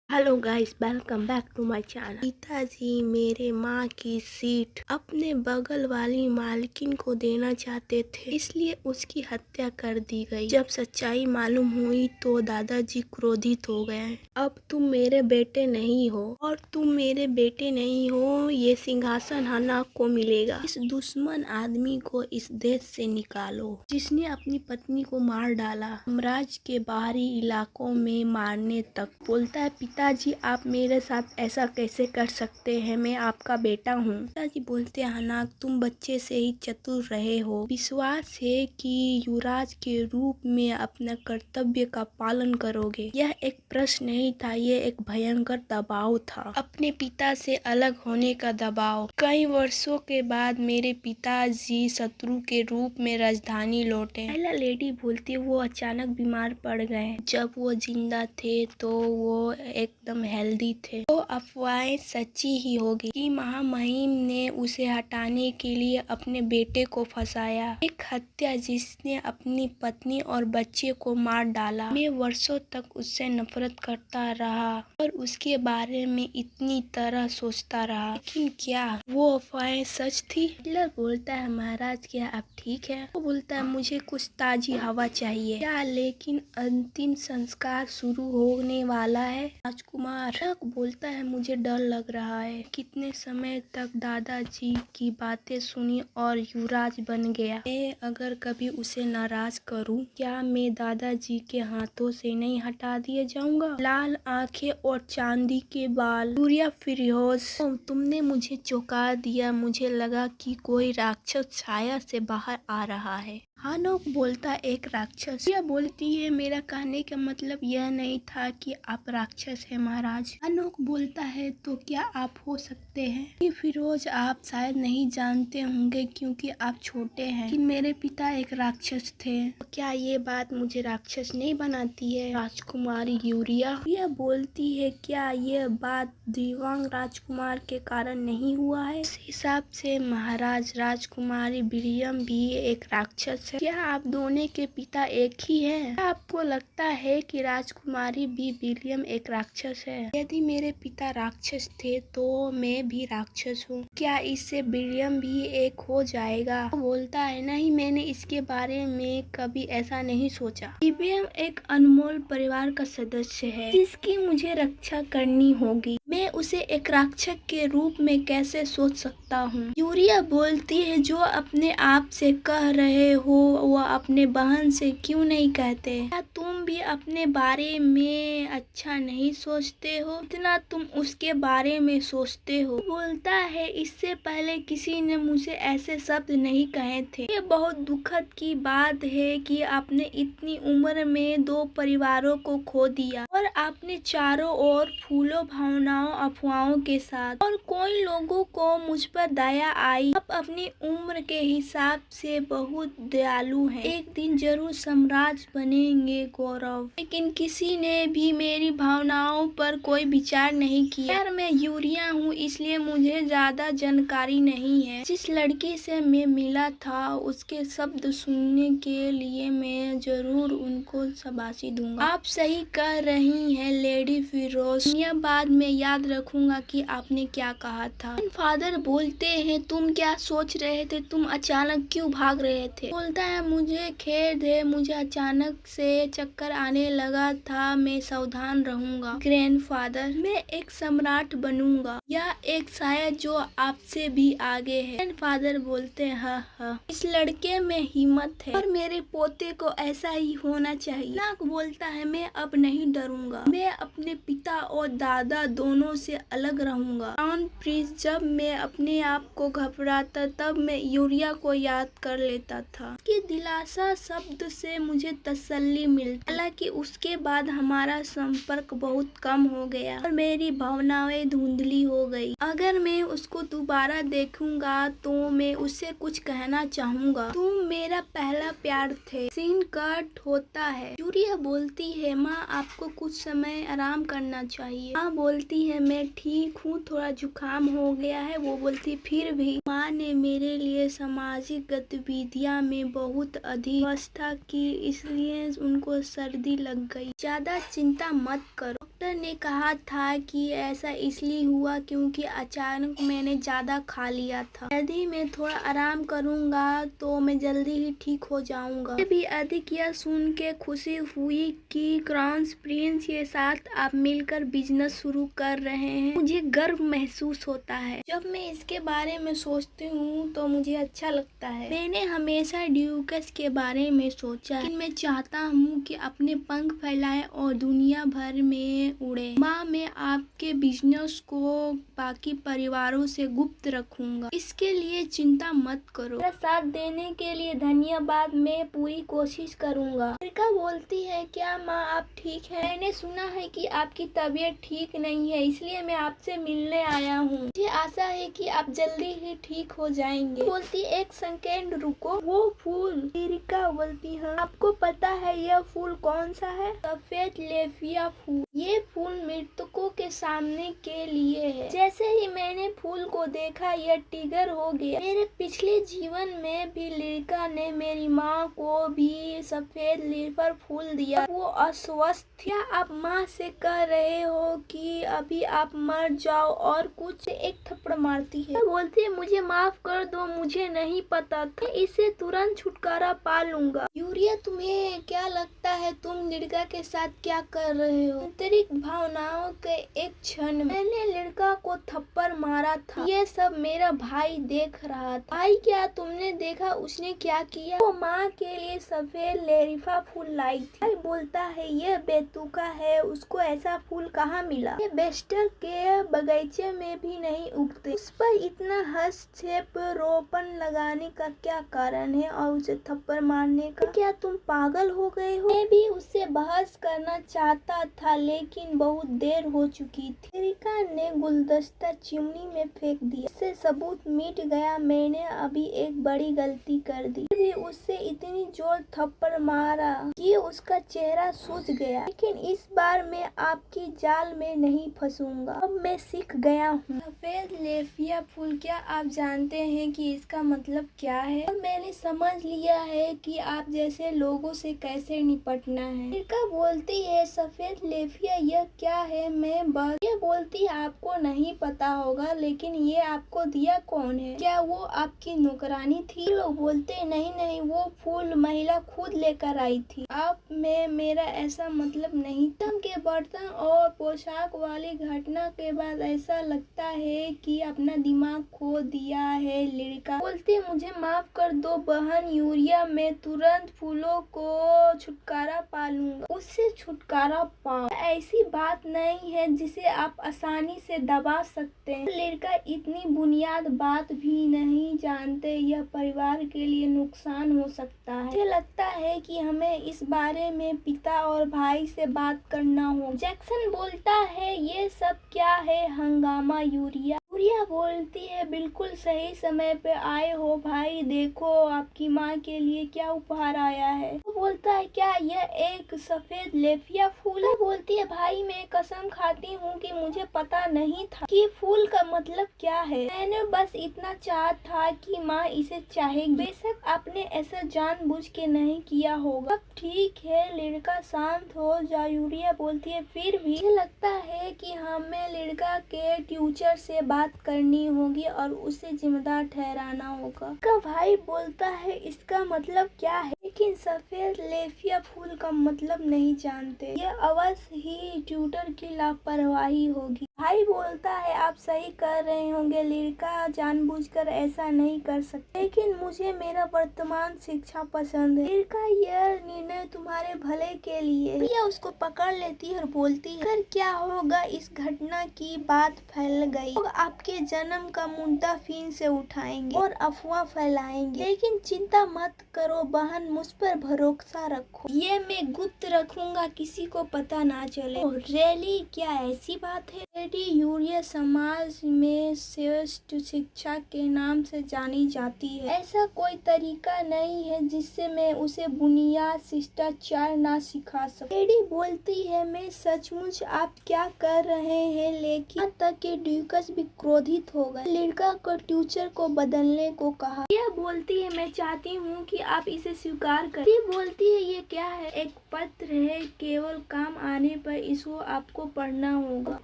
Hello guys, welcome back to my channel. पिताजी मेरे माँ की सीट अपने बगल वाली मालकिन को देना चाहते थे, इसलिए उसकी हत्या कर दी गई। जब सच्चाई मालूम हुई तो दादाजी क्रोधित हो गए। अब तुम मेरे बेटे नहीं हो और तुम मेरे बेटे नहीं हो, ये सिंहासन हनाक को मिलेगा। इस दुश्मन आदमी को इस देश से निकालो जिसने अपनी पत्नी को मार डाला, साम्राज्य के बाहरी इलाकों में मारने तक। बोलता है, पिताजी आप मेरे साथ ऐसा कैसे कर सकते हैं, मैं आपका बेटा हूँ। पिताजी बोलते हैं, हनाक तुम बच्चे से ही चतुर रहे हो। विश्वास है कि युवराज के रूप में अपने कर्तव्य का पालन करोगे। यह एक प्रश्न नहीं था, ये एक भयंकर दबाव था, अपने पिता से अलग होने का दबाव। कई वर्षों के बाद मेरे पिताजी शत्रु के रूप में राजधानी लौटे। पहला लेडी बोलती है, वो अचानक बीमार पड़ गए। जब वो जिंदा थे तो वो एकदम हेल्दी थे। तो अफवाहें सच्ची ही होगी कि महामहिम ने उसे हटाने के लिए अपने बेटे को फंसाया। एक हत्या जिसने अपनी पत्नी और बच्चे को मार डाला। मैं वर्षों तक उससे नफरत करता रहा और उसके बारे में इतनी तरह सोचता रहा, लेकिन क्या वो अफवाहें सच थी? हिटलर बोलता है, महाराज क्या आप ठीक है? वो बोलता है, मुझे कुछ ताजी हवा चाहिए। क्या लेकिन अंतिम संस्कार शुरू होने वाला है। राजकुमार बोलता है, मुझे डर लग रहा है। कितने समय तक दादाजी की बातें सुनी और युवराज बन गया। मैं अगर कभी उसे नाराज करूं, क्या मैं दादाजी के हाथों से नहीं हटा दिया जाऊंगा? लाल आंखें और चांदी के बाल। सूर्या फिरोज, तुमने मुझे चौंका दिया। मुझे लगा कि कोई राक्षस छाया से बाहर आ रहा है। हानोक बोलता, एक राक्षस? यह बोलती है, मेरा कहने का मतलब यह नहीं था कि आप राक्षस हैं महाराज। हानोक बोलता है, तो क्या आप हो सकते हैं? कि फिरोज, आप शायद नहीं जानते होंगे क्योंकि आप छोटे हैं कि मेरे पिता एक राक्षस थे। तो क्या ये बात मुझे राक्षस नहीं बनाती है? राजकुमारी यूरिया यह बोलती है, क्या यह बात दिव्यांग राजकुमार के कारण नहीं हुआ है? इस हिसाब से महाराज, राजकुमारी विलियम भी एक राक्षस है। क्या आप दोनों के पिता एक ही हैं? क्या आपको लगता है कि राजकुमारी भी विलियम एक राक्षस है? यदि मेरे पिता राक्षस थे तो मैं भी राक्षस हूँ। क्या इससे विलियम भी एक हो जाएगा? वो बोलता है, नहीं, मैंने इसके बारे में कभी ऐसा नहीं सोचा। विलियम एक अनमोल परिवार का सदस्य है जिसकी मुझे रक्षा करनी होगी। मैं उसे एक राक्षस के रूप में कैसे सोच सकता हूँ? यूरिया बोलती है, जो अपने आप से कह रहे हो वह अपने बहन से क्यों नहीं कहते? क्या तुम भी अपने बारे में अच्छा नहीं सोचते हो इतना तुम उसके बारे में सोचते हो? बोलता है, इससे पहले किसी ने मुझे ऐसे शब्द नहीं कहे थे। ये बहुत दुखद की बात है कि आपने इतनी उम्र में दो परिवारों को खो दिया और आपने चारों ओर फूलों, भावनाओं, अफवाहों के साथ, और कोई लोगों को मुझ पर दया आई। आप अपनी उम्र के हिसाब से बहुत दयालु हैं। एक दिन जरूर सम्राट बनेंगे गौरव, लेकिन किसी ने भी मेरी भावनाओं पर कोई विचार नहीं किया। यार, मैं यूरिया हूँ, इसलिए मुझे ज्यादा जानकारी नहीं है। जिस लड़की से मैं मिला था उसके शब्द सुनने के लिए मैं जरूर उनको शाबाशी दूंगा। आप सही कह रही हैं लेडी फिरोज, यह बाद में याद रखूंगा कि आपने क्या कहा था। फादर बोलते हैं, तुम क्या सोच रहे थे? तुम अचानक क्यों भाग रहे थे? बोलता है, मुझे खेद है, मुझे अचानक से चक्कर आने लगा था। मैं सावधान रहूंगा ग्रैंडफादर। मैं एक सम्राट बनूंगा, या एक शायद जो आपसे भी आगे है। ग्रैंडफादर बोलते हैं, हाँ, इस लड़के में हिम्मत है और मेरे पोते को ऐसा ही होना चाहिए। नाक बोलता है, मैं अब नहीं डरूंगा। मैं अपने पिता और दादा दोनों से अलग रहूंगा। प्लीज, जब मैं अपने आप को घबराता तब मैं यूरिया को याद कर लेता था। कि दिलासा शब्द से मुझे तसल्ली मिलती। हालांकि उसके बाद हमारा संपर्क बहुत कम हो गया और मेरी भावनाएं धुंधली हो गई। अगर मैं उसको दोबारा देखूंगा तो मैं उससे कुछ कहना चाहूंगा। तुम मेरा पहला प्यार थे। सीन कट होता है। यूरिया बोलती है, माँ आपको कुछ कुछ समय आराम करना चाहिए। माँ बोलती है मैं ठीक हूँ, थोड़ा जुकाम हो गया है। वो बोलती फिर भी। माँ ने मेरे लिए सामाजिक गतिविधियाँ में बहुत अधिक व्यवस्था की, इसलिए उनको सर्दी लग गई। ज्यादा चिंता मत करो। डॉक्टर ने कहा था कि ऐसा इसलिए हुआ क्योंकि अचानक मैंने ज्यादा खा लिया था। यदि मैं थोड़ा आराम करूंगा तो मैं जल्दी ही ठीक हो जाऊंगा। मुझे भी अधिक यह सुन के खुशी हुई कि क्राउन प्रिंस के साथ आप मिलकर बिजनेस शुरू कर रहे हैं। मुझे गर्व महसूस होता है। जब मैं इसके बारे में सोचती हूँ तो मुझे अच्छा लगता है। मैंने हमेशा ड्यूकस के बारे में सोचा, लेकिन मैं चाहता हूँ कि अपने पंख फैलाएं और दुनिया भर में उड़े। माँ, मैं आपके बिजनेस को बाकी परिवारों से गुप्त रखूंगा, इसके लिए चिंता मत करो। मेरा साथ देने के लिए धन्यवाद, मैं पूरी कोशिश करूंगा। रिका बोलती है क्या माँ आप ठीक है? मैंने सुना है कि आपकी तबीयत ठीक नहीं है, इसलिए मैं आपसे मिलने आया हूँ। मुझे आशा है कि आप जल्दी ही ठीक हो जाएंगे। बोलती एक सेकेंड रुको, वो फूल। रिका बोलती है आपको पता है यह फूल कौन सा है? सफेद लेफिया फूल। ये फूल मृतकों के सामने के लिए है। जैसे ही मैंने फूल को देखा यह टिगर हो गया। मेरे पिछले जीवन में भी लिरिका ने मेरी माँ को भी सफेद लीफर फूल दिया। वो अस्वस्थ थी। क्या आप माँ से कह रहे हो कि अभी आप मर जाओ और कुछ? एक थप्पड़ मारती है। बोलती है मुझे माफ कर दो, मुझे नहीं पता था। इससे तुरंत छुटकारा पा लूंगा। यूरिया तुम्हें क्या लगता है तुम लिरिका के साथ क्या कर रहे हो? आंतरिक भावनाओं के एक क्षण में मैंने लड़का को थप्पड़ मारा था। ये सब मेरा भाई देख रहा था। भाई क्या तुमने देखा उसने क्या किया? वो माँ के लिए सफेद लेरिफा फूल लाई थी। भाई बोलता है ये बेतुका है, उसको ऐसा फूल कहाँ मिला? ये बेस्टर के बगीचे में भी नहीं उगते। उस पर इतना हस्तक्षेप रोपण लगाने का क्या कारण है और उसे थप्पड़ मारने का? क्या तुम पागल हो गए हो? मैं भी उससे बहस करना चाहता था लेकिन बहुत देर हो चुकी थी। रिका ने गुलदस्ता चिमनी में फेंक दिया। इससे सबूत मिट गया। मैंने अभी एक बड़ी गलती कर दी। फिर भी उससे इतनी जोर थप्पड़ मारा कि उसका चेहरा सूज गया। लेकिन इस बार मैं आपकी जाल में नहीं फंसूंगा। अब मैं सीख गया हूँ। सफेद लेफिया फूल, क्या आप जानते हैं कि इसका मतलब क्या है? और मैंने समझ लिया है कि आप जैसे लोगों से कैसे निपटना है। रिका बोलती है सफेद लेफिया यह क्या है? मैं बस ये बोलती आपको नहीं पता होगा, लेकिन ये आपको दिया कौन है? क्या वो आपकी नौकरानी थी? लोग बोलते नहीं नहीं, वो फूल महिला खुद लेकर आई थी। आप में मेरा ऐसा मतलब नहीं था। के बर्तन और पोशाक वाली घटना के बाद ऐसा लगता है कि अपना दिमाग खो दिया है। लिरिका बोलती मुझे माफ कर दो बहन यूरिया, मैं तुरंत फूलों को छुटकारा पा लूंगा। उससे छुटकारा पाओ, ऐसी बात नहीं है जिसे आप आसानी से दबा सकते हैं। लिरिका इतनी बुनियाद बात भी नहीं जानते, यह परिवार के लिए नुकसान हो सकता है। मुझे लगता है कि हमें इस बारे में पिता और भाई से बात करना हो। जैक्सन बोलता है ये सब क्या है हंगामा? यूरिया बोलती है बिल्कुल सही समय पे आए हो भाई, देखो आपकी माँ के लिए क्या उपहार आया है। वो बोलता है क्या यह एक सफेद लेफिया फूल है? बोलती है भाई मैं कसम खाती हूँ कि मुझे पता नहीं था कि फूल का मतलब क्या है। मैंने बस इतना चाहा था कि माँ इसे चाहेगी। बेशक आपने ऐसा जानबूझ के नहीं किया होगा। अब ठीक है लड़का, शांत हो जा। यूरिया बोलती है फिर भी मुझे लगता है कि हमें लड़का के टीचर से बात करनी होगी और उसे जिम्मेदार ठहराना होगा। का भाई बोलता है इसका मतलब क्या है? लेकिन सफेद लेफिया फूल का मतलब नहीं जानते। ये अवश्य ही ट्यूटर की लापरवाही होगी। भाई बोलता है आप सही कर रहे होंगे, लड़का जानबूझकर ऐसा नहीं कर सकता, लेकिन मुझे मेरा वर्तमान शिक्षा पसंद है। लड़का यह निर्णय तुम्हारे भले के लिए। प्रिया उसको पकड़ लेती है और बोलती है अगर क्या होगा इस घटना की बात फैल गई तो आपके जन्म का मुद्दा फिर से उठाएंगे और अफवाह फैलाएंगे। लेकिन चिंता मत करो बहन, मुझ पर भरोसा रखो, ये मैं गुप्त रखूंगा, किसी को पता ना चले। रियली क्या ऐसी बात है? लेडी यूरिया समाज में श्रेष्ठ शिक्षा के नाम से जानी जाती है। ऐसा कोई तरीका नहीं है जिससे मैं उसे बुनियाद शिष्टाचार ना सिखा सकूं। लेडी बोलती है, मैं सचमुच आप क्या कर रहे हैं? लेकिन यहाँ तक कि ड्यूकस भी क्रोधित हो गए। लड़का को टीचर को बदलने को कहा। यह बोलती है, मैं चाहती हूँ कि आप इसे स्वीकार करें। ये बोलती है, ये क्या है? एक पत्र है, केवल काम आने पर इसको आपको पढ़ना होगा।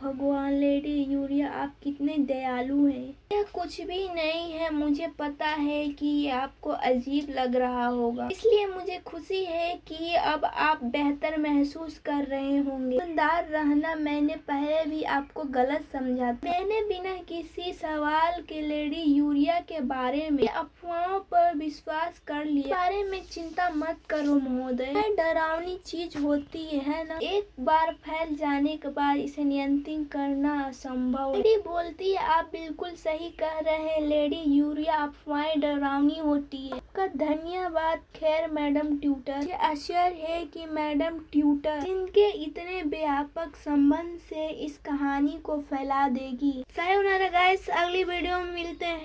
भगवान, लेडी यूरिया आप कितने दयालु हैं। यह कुछ भी नहीं है, मुझे पता है कि ये आपको अजीब लग रहा होगा, इसलिए मुझे खुशी है कि अब आप बेहतर महसूस कर रहे होंगे। ईमानदार रहना, मैंने पहले भी आपको गलत समझा था। मैंने बिना किसी सवाल के लेडी यूरिया के बारे में अफवाहों पर विश्वास कर लिया। बारे में चिंता मत करो महोदय, यह डरावनी चीज होती है ना, एक बार फैल जाने के बाद इसे नियंत्रित करना असंभव है। लेडी बोलती है, आप बिल्कुल सही कह रहे हैं लेडी यूरिया, अफवाहें डरावनी होती है। आपका धन्यवाद। खैर मैडम ट्यूटर, मुझे आश्चर्य है कि मैडम ट्यूटर जिनके इतने व्यापक संबंध से इस कहानी को फैला देगी। सायोनारा गाइस, अगली वीडियो में मिलते हैं।